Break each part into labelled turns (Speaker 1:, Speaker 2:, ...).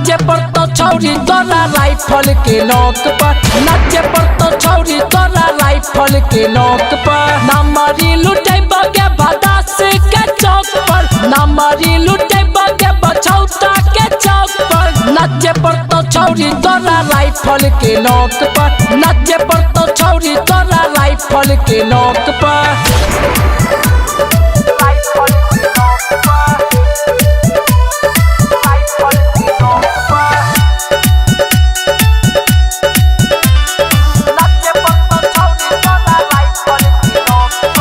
Speaker 1: नाचे पर तो छौरी तोरा राइफल के नोक पर, नाचे पर तो छौरी तोरा राइफल के नोक पर। ना मारी लुटे बगे भदास के चौक पर, ना मारी लुटे बगे बछौता के चौक पर। नाचे पर तो छौरी तोरा राइफल के नोक पर, नाचे पर तो छौरी तोरा राइफल के नोक पर।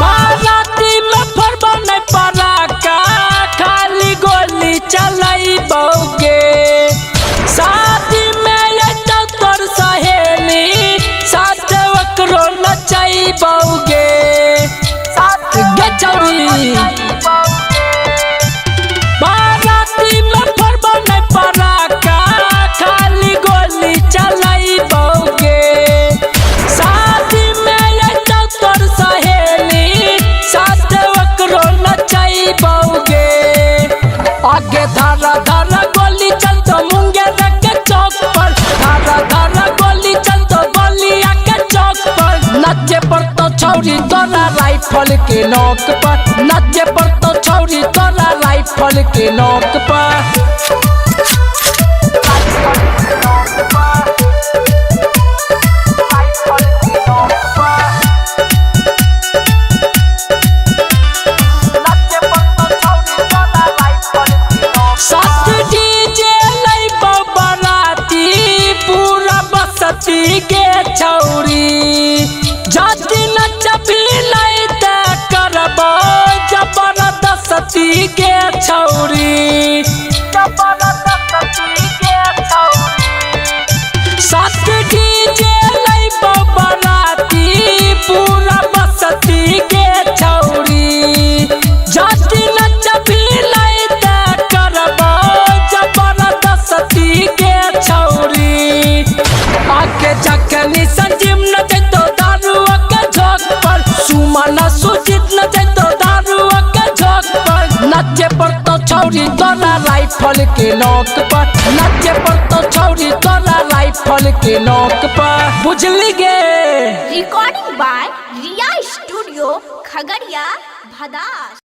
Speaker 1: बाराती में फरबा नहीं पराका, खाली गोली चलाई बौगे। शादी में ये तोर सहेली, साथ वकरो नचाई बौगे। आगे धारा धारा गोली चल तो मुंगेर के चौक पर, धारा धारा गोली चल तो गोलिया के चौक पर। नाचे पर तो छौरी तोरा राइफल के नोक पर, नाचे पर तो छौरी तोरा राइफल के नोक पर। साथ डीजे लाई बराती पूरा बसती के छौरी, जाति नचबी लाई ते करबो जबरदस्ती के छौरी, जबरदस्ती के छौरी। साथ डीजे लाई बराती पूरा बसती के छौरी, जाति नचबी लाई ते करबो जबरदस्ती के छौरी। आगे जखनी संजीव न जैतो दारू के झोंक पर, सुमन सुजीत न जैतो दारू के झोंक पर। नाचे पर तो छौरी तोरा राइफल के नोक पर, नाचे पर तो छौरी तोरा राइफल के नोक पर। बुझली गे।
Speaker 2: Recording by Riya studio Khagaria Bhadas.